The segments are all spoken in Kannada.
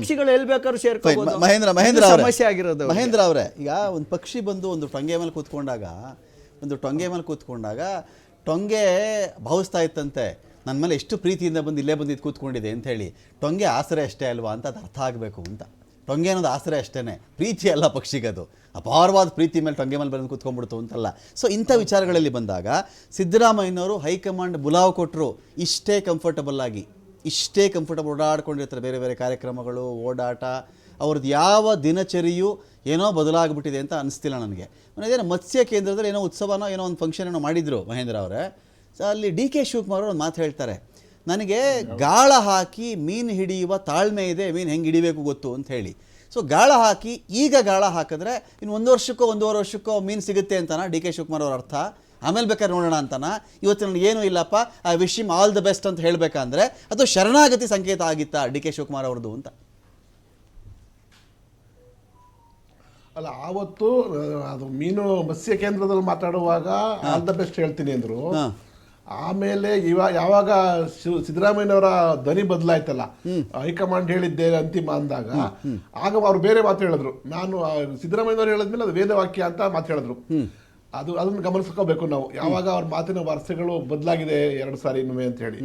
ಪಕ್ಷಿಗಳು ಎಲ್ಲಿ ಬೇಕಾದ್ರೂ ಸೇರ್ಕೋಬಹುದು. ಮಹೇಂದ್ರ ಅವರೇ, ಸಮಸ್ಯೆ ಆಗಿರೋದು ಮಹೇಂದ್ರ ಅವರೇ, ಈಗ ಒಂದು ಪಕ್ಷಿ ಬಂದು ಒಂದು ಟೊಂಗೆ ಮೇಲೆ ಕೂತ್ಕೊಂಡಾಗ ಟೊಂಗೆ ಭಾವಿಸ್ತಾ ಇತ್ತಂತೆ ನನ್ನ ಮೇಲೆ ಎಷ್ಟು ಪ್ರೀತಿಯಿಂದ ಬಂದು ಇಲ್ಲೇ ಬಂದಿದ್ದು ಕೂತ್ಕೊಂಡಿದೆ ಅಂತ ಹೇಳಿ. ಟೊಂಗೆ ಆಸರೆ ಅಷ್ಟೇ ಅಲ್ವಾ ಅಂತ ಅದು ಅರ್ಥ ಆಗಬೇಕು ಅಂತ. ಟೊಂಗೆ ಅನ್ನೋದು ಆಸರೆ ಅಷ್ಟೇ, ಪ್ರೀತಿ ಅಲ್ಲ ಪಕ್ಷಿಗದು. ಅಪಾರವಾದ ಪ್ರೀತಿ ಮೇಲೆ ಟೊಂಗೆ ಮೇಲೆ ಬಂದು ಕೂತ್ಕೊಂಡ್ಬಿಡ್ತು ಅಂತಲ್ಲ. ಸೊ ಇಂಥ ವಿಚಾರಗಳಲ್ಲಿ ಬಂದಾಗ ಸಿದ್ದರಾಮಯ್ಯನವರು ಹೈಕಮಾಂಡ್ ಬುಲಾವ್ ಕೊಟ್ಟರು, ಇಷ್ಟೇ ಕಂಫರ್ಟಬಲ್ ಓಡಾಡ್ಕೊಂಡಿರ್ತಾರೆ. ಬೇರೆ ಬೇರೆ ಕಾರ್ಯಕ್ರಮಗಳು, ಓಡಾಟ, ಅವ್ರದ್ದು ಯಾವ ದಿನಚರಿಯೂ ಏನೋ ಬದಲಾಗ್ಬಿಟ್ಟಿದೆ ಅಂತ ಅನಿಸ್ತಿಲ್ಲ ನನಗೆ. ಇದೇನೋ ಮತ್ಸ್ಯ ಕೇಂದ್ರದಲ್ಲಿ ಏನೋ ಉತ್ಸವನೋ ಏನೋ ಒಂದು ಫಂಕ್ಷನ್ ಏನೋ ಮಾಡಿದರು ಮಹೇಂದ್ರ ಅವರೇ. ಸೊ ಅಲ್ಲಿ ಡಿ ಕೆ ಶಿವಕುಮಾರ್ ಅವರು ಒಂದು ಮಾತು ಹೇಳ್ತಾರೆ, ನನಗೆ ಗಾಳ ಹಾಕಿ ಮೀನು ಹಿಡಿಯುವ ತಾಳ್ಮೆ ಇದೆ, ಮೀನು ಹೆಂಗೆ ಹಿಡಿಬೇಕು ಗೊತ್ತು ಅಂತ ಹೇಳಿ. ಸೊ ಗಾಳ ಹಾಕಿ ಈಗ ಗಾಳ ಹಾಕಿದ್ರೆ ಇನ್ನು 1 ವರ್ಷಕ್ಕೋ 1.5 ವರ್ಷಕ್ಕೋ ಮೀನು ಸಿಗುತ್ತೆ ಅಂತಾನ ಡಿ ಕೆ ಶಿವಕುಮಾರ್ ಅವ್ರ ಅರ್ಥ? ಆಮೇಲೆ ಬೇಕಾದ್ರೆ ನೋಡೋಣ ಅಂತಾನ? ಇವತ್ತು ನನಗೆ ಏನೂ ಇಲ್ಲಪ್ಪ, I wish him all the best ಅಂತ ಹೇಳಬೇಕಂದ್ರೆ ಅದು ಶರಣಾಗತಿ ಸಂಕೇತ ಆಗಿತ್ತಾ ಡಿ ಕೆ ಶಿವಕುಮಾರ್ ಅವ್ರದ್ದು ಅಂತ? ಅಲ್ಲ, ಆವತ್ತು ಅದು ಮತ್ಸ್ಯ ಕೇಂದ್ರದಲ್ಲಿ ಮಾತಾಡುವಾಗ ಆಲ್ ದ ಬೆಸ್ಟ್ ಹೇಳ್ತೀನಿ ಅಂದರು. ಆಮೇಲೆ ಯಾವಾಗ ಸಿದ್ದರಾಮಯ್ಯನವರ ಧ್ವನಿ ಬದಲಾಯ್ತಲ್ಲ, ಹೈಕಮಾಂಡ್ ಹೇಳಿದ್ದೆ ಅಂತಿಮ ಅಂದಾಗ ಆಗ ಅವ್ರು ಬೇರೆ ಮಾತು ಹೇಳಿದ್ರು. ನಾನು ಸಿದ್ದರಾಮಯ್ಯನವರು ಹೇಳಿದ್ಮೇಲೆ ಅದು ವೇದವಾಕ್ಯ ಅಂತ ಮಾತು ಹೇಳಿದ್ರು. ಅದನ್ನು ಗಮನಿಸ್ಕೋಬೇಕು ನಾವು. ಯಾವಾಗ ಅವ್ರ ಮಾತಿನ ವರ್ಷಗಳು ಬದಲಾಗಿದೆ 2 ಸಾರಿ ಇನ್ನೊಮ್ಮೆ ಅಂತ ಹೇಳಿ.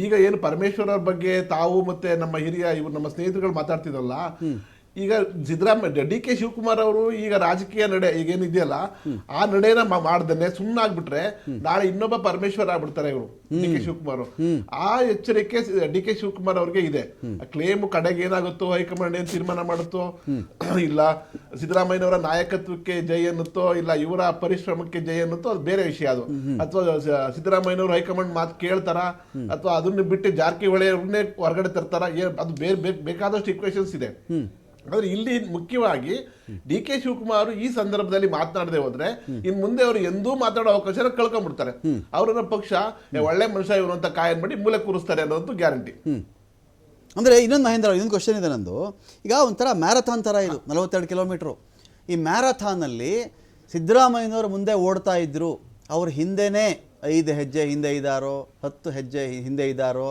ಈಗ ಏನು ಪರಮೇಶ್ವರ್ ಅವ್ರ ಬಗ್ಗೆ ತಾವು ಮತ್ತೆ ನಮ್ಮ ಇವ್ರು ನಮ್ಮ ಸ್ನೇಹಿತರುಗಳು ಮಾತಾಡ್ತಿದ್ರಲ್ಲ, ಈಗ ಸಿದ್ದರಾಮಯ್ಯ ಡಿ ಕೆ ಶಿವಕುಮಾರ್ ಅವರು ಈಗ ರಾಜಕೀಯ ನಡೆ ಈಗೇನಿದೆಯಲ್ಲ ಆ ನಡೆನ ಮಾಡ್ದೇನೆ ಸುಮ್ಮನಾಗ್ಬಿಟ್ರೆ ನಾಳೆ ಇನ್ನೊಬ್ಬ ಪರಮೇಶ್ವರ್ ಆಗ್ಬಿಡ್ತಾರೆ ಇವರು ಡಿ ಕೆ ಶಿವಕುಮಾರ್. ಆ ಎಚ್ಚರಿಕೆ ಡಿ ಕೆ ಶಿವಕುಮಾರ್ ಅವ್ರಿಗೆ ಇದೆ. ಕ್ಲೇಮ್ ಕಡೆಗೆ ಏನಾಗುತ್ತೋ, ಹೈಕಮಾಂಡ್ ಏನ್ ತೀರ್ಮಾನ ಮಾಡುತ್ತೋ, ಇಲ್ಲ ಸಿದ್ದರಾಮಯ್ಯನವರ ನಾಯಕತ್ವಕ್ಕೆ ಜೈ ಅನ್ನುತ್ತೋ, ಇಲ್ಲ ಇವರ ಪರಿಶ್ರಮಕ್ಕೆ ಜೈ ಅನ್ನುತ್ತೋ, ಅದು ಬೇರೆ ವಿಷಯ. ಅದು ಅಥವಾ ಸಿದ್ದರಾಮಯ್ಯನವರು ಹೈಕಮಾಂಡ್ ಮಾತು ಕೇಳ್ತಾರ ಅಥವಾ ಅದನ್ನ ಬಿಟ್ಟು ಜಾರಕಿಹೊಳಿ ಅವ್ರನ್ನೇ ಹೊರಗಡೆ ತರ್ತಾರ, ಅದು ಬೇಕಾದಷ್ಟು ಇಕ್ವೇಶನ್ಸ್ ಇದೆ. ಆದ್ರೆ ಇಲ್ಲಿ ಮುಖ್ಯವಾಗಿ ಡಿ ಕೆ ಶಿವಕುಮಾರ್ ಈ ಸಂದರ್ಭದಲ್ಲಿ ಮಾತನಾಡದೆ ಹೋದ್ರೆ ಇನ್ ಮುಂದೆ ಅವರು ಎಂದೂ ಮಾತಾಡೋ ಅವಕಾಶ ಕಳ್ಕೊಂಡ್ಬಿಡ್ತಾರೆ. ಅವರನ್ನ ಪಕ್ಷ ಒಳ್ಳೆ ಮನುಷ್ಯ ಇವರು ಅಂತ ಕಾಯನ್ ಮಾಡಿ ಮೂಲೆ ಕೂರಿಸ್ತಾರೆ ಅನ್ನೋದು ಗ್ಯಾರಂಟಿ. ಅಂದ್ರೆ ಇನ್ನೊಂದು ಮಹೇಂದ್ರ, ಇನ್ನೊಂದು ಕ್ವಶನ್ ಇದೆ ನಂದು. ಈಗ ಒಂಥರ ಮ್ಯಾರಥಾನ್ ತರ ಇದು 42 ಕಿಲೋಮೀಟರ್. ಈ ಮ್ಯಾರಥಾನಲ್ಲಿ ಸಿದ್ದರಾಮಯ್ಯನವರು ಮುಂದೆ ಓಡ್ತಾ ಇದ್ರು, ಅವ್ರ ಹಿಂದೆನೇ 5 ಹೆಜ್ಜೆ ಹಿಂದೆ ಇದ್ದಾರೋ 10 ಹೆಜ್ಜೆ ಹಿಂದೆ ಇದ್ದಾರೋ.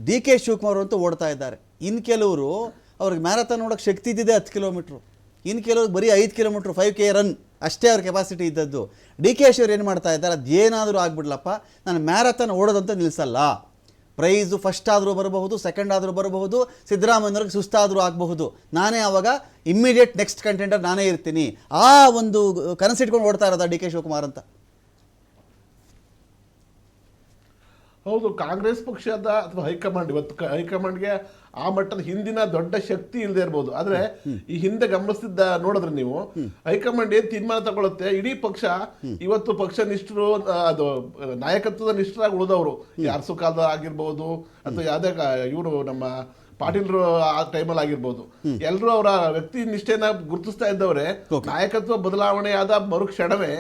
ಡಿ ಕೆ ಶಿವಕುಮಾರ್ ಅಂತೂ ಓಡ್ತಾ ಇದ್ದಾರೆ. ಇನ್ನು ಕೆಲವರು ಅವ್ರಿಗೆ ಮ್ಯಾರಥಾನ್ ನೋಡೋಕೆ ಶಕ್ತಿ ಇದ್ದಿದೆ 10 ಕಿಲೋಮೀಟ್ರು, ಇನ್ನು ಕೆಲವ್ರಿಗೆ ಬರೀ 5 ಕಿಲೋಮೀಟ್ರು 5K ರನ್ ಅಷ್ಟೇ ಅವ್ರ ಕೆಪಾಸಿಟಿ ಇದ್ದದ್ದು. ಡಿ ಕೆ ಶಿವರು ಏನು ಮಾಡ್ತಾ ಇದ್ದಾರೆ, ಅದೇನಾದರೂ ಆಗ್ಬಿಡ್ಲಪ್ಪ, ನಾನು ಮ್ಯಾರಥಾನ್ ಓಡೋದಂತ ನಿಲ್ಲಿಸಲ್ಲ. ಪ್ರೈಸು ಫಸ್ಟ್ ಆದರೂ ಬರಬಹುದು, ಸೆಕೆಂಡ್ ಆದರೂ ಬರಬಹುದು, ಸಿದ್ದರಾಮಯ್ಯವ್ರಿಗೆ ಸುಸ್ತಾದರೂ ಆಗಬಹುದು, ನಾನೇ ಆವಾಗ ಇಮ್ಮಿಡಿಯೇಟ್ ನೆಕ್ಸ್ಟ್ ಕಂಟೆಂಡರ್ ನಾನೇ ಇರ್ತೀನಿ. ಆ ಒಂದು ಕನಸಿಟ್ಕೊಂಡು ಓಡ್ತಾ ಇರೋದ ಡಿ ಕೆ ಶಿವಕುಮಾರ್ ಅಂತ? ಹೌದು, ಕಾಂಗ್ರೆಸ್ ಪಕ್ಷದ ಅಥವಾ ಹೈಕಮಾಂಡ್, ಇವತ್ತು ಹೈಕಮಾಂಡ್ಗೆ ಆ ಮಟ್ಟದ ಹಿಂದಿನ ದೊಡ್ಡ ಶಕ್ತಿ ಇಲ್ಲದೆ ಇರ್ಬೋದು. ಆದ್ರೆ ಈ ಹಿಂದೆ ಗಮನಿಸ್ತಿದ್ದ ನೋಡಿದ್ರೆ ನೀವು, ಹೈಕಮಾಂಡ್ ಏನ್ ತೀರ್ಮಾನ ತಗೊಳುತ್ತೆ, ಇಡೀ ಪಕ್ಷ ಇವತ್ತು ಪಕ್ಷ ನಿಷ್ಠರು, ಅದು ನಾಯಕತ್ವದ ನಿಷ್ಠರಾಗಿ ಉಳಿದವರು, ಅರಸು ಕಾಲದ ಆಗಿರ್ಬೋದು ಅಥವಾ ಯಾವ್ದೇ ಇವರು ನಮ್ಮ ಪಾಟೀಲ್ರು ಆ ಟೈಮಲ್ಲಿ ಆಗಿರ್ಬೋದು, ಎಲ್ಲರೂ ಅವರ ವ್ಯಕ್ತಿ ನಿಷ್ಠೆನ ಗುರುತಿಸ್ತಾ ಇದ್ದವ್ರೆ. ನಾಯಕತ್ವ ಬದಲಾವಣೆಯಾದ ಮರುಕ್ಷಣವೇ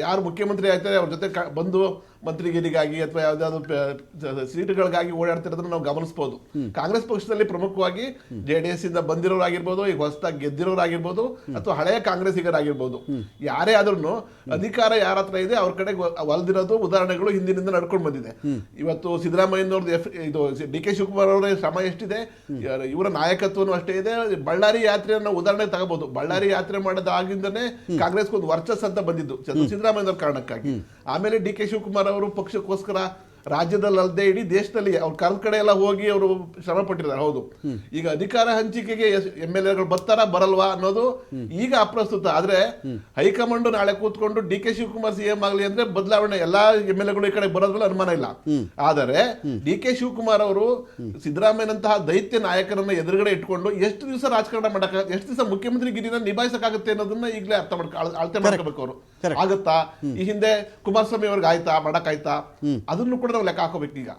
ಯಾರು ಮುಖ್ಯಮಂತ್ರಿ ಆಯ್ತಾರೆ ಅವ್ರ ಜೊತೆ ಬಂದು ಮಂತ್ರಿಗಿರಿಗಾಗಿ ಅಥವಾ ಯಾವ್ದಾದ್ರು ಸೀಟುಗಳಿಗಾಗಿ ಓಡಾಡ್ತಿರೋದನ್ನ ನಾವು ಗಮನಿಸಬಹುದು. ಕಾಂಗ್ರೆಸ್ ಪಕ್ಷದಲ್ಲಿ ಪ್ರಮುಖವಾಗಿ JDS ಇಂದ ಬಂದಿರೋರಾಗಿರ್ಬೋದು, ಈಗ ಹೊಸದಾಗಿ ಗೆದ್ದಿರೋರಾಗಿರ್ಬೋದು ಅಥವಾ ಹಳೆಯ ಕಾಂಗ್ರೆಸ್ಸಿಗರಾಗಿರ್ಬೋದು, ಯಾರೇ ಆದ್ರೂ ಅಧಿಕಾರ ಯಾರ ಹತ್ರ ಇದೆ ಅವ್ರ ಕಡೆ ಒಲ್ದಿರೋದು ಉದಾಹರಣೆಗಳು ಹಿಂದಿನಿಂದ ನಡ್ಕೊಂಡು ಬಂದಿದೆ. ಇವತ್ತು ಸಿದ್ದರಾಮಯ್ಯನವ್ರದ್ದು ಇದು ಡಿ ಕೆ ಶಿವಕುಮಾರ್ ಅವರ ಶ್ರಮ ಎಷ್ಟಿದೆ, ಇವರ ನಾಯಕತ್ವನೂ ಅಷ್ಟೇ ಇದೆ. ಬಳ್ಳಾರಿ ಯಾತ್ರೆಯನ್ನು ಉದಾಹರಣೆ ತಗೋಬಹುದು. ಬಳ್ಳಾರಿ ಯಾತ್ರೆ ಮಾಡೋದಾಗಿಂದನೇ ಕಾಂಗ್ರೆಸ್ಗೆ ಒಂದು ವರ್ಚಸ್ ಅಂತ ಬಂದಿದ್ದು ಸಿದ್ದರಾಮಯ್ಯನವ್ರ ಕಾರಣಕ್ಕಾಗಿ. ಆಮೇಲೆ ಡಿ ಕೆ ಶಿವಕುಮಾರ್ ಅವರು ಪಕ್ಷಕ್ಕೋಸ್ಕರ ರಾಜ್ಯದಲ್ಲಿ ಅಲ್ಲದೆ ಇಡೀ ದೇಶದಲ್ಲಿ ಅವ್ರ ಕರೆದ ಕಡೆ ಎಲ್ಲ ಹೋಗಿ ಅವರು ಶ್ರಮ ಪಟ್ಟಿದ್ದಾರೆ. ಹೌದು, ಈಗ ಅಧಿಕಾರ ಹಂಚಿಕೆಗೆ MLAಗಳು ಬರ್ತಾರ ಬರಲ್ವಾ ಅನ್ನೋದು ಈಗ ಅಪ್ರಸ್ತುತ. ಆದ್ರೆ ಹೈಕಮಾಂಡ್ ನಾಳೆ ಕೂತ್ಕೊಂಡು ಡಿ ಕೆ ಶಿವಕುಮಾರ್ CM ಆಗ್ಲಿ ಅಂದ್ರೆ ಬದಲಾವಣೆ ಎಲ್ಲಾ MLAಗಳು ಈ ಕಡೆ ಬರೋದ್ರಲ್ಲಿ ಅನುಮಾನ ಇಲ್ಲ. ಆದರೆ ಡಿ ಕೆ ಶಿವಕುಮಾರ್ ಅವರು ಸಿದ್ದರಾಮಯ್ಯನಂತಹ ದೈತ್ಯ ನಾಯಕರನ್ನ ಎದುರುಗಡೆ ಇಟ್ಕೊಂಡು ಎಷ್ಟು ದಿವಸ ರಾಜಕಾರಣ ಮಾಡಕ, ಎಷ್ಟು ದಿವಸ ಮುಖ್ಯಮಂತ್ರಿ ಗಿರಿನ ನಿಭಾಯಿಸಕ್ಕಾಗುತ್ತೆ ಅನ್ನೋದನ್ನ ಈಗಲೇ ಅಳತೆ ಮಾಡ್ಕೋಬೇಕು ಅವರು. ಆಗತ್ತಾ? ಈ ಹಿಂದೆ ಕುಮಾರಸ್ವಾಮಿ ಅವ್ರಿಗೆ ಆಯ್ತಾ ಮಾಡಕ್ಕಾಯ್ತಾ? ಅದನ್ನು ಕೂಡ ನಾವು ಲೆಕ್ಕ ಹಾಕೋಬೇಕು ಈಗ.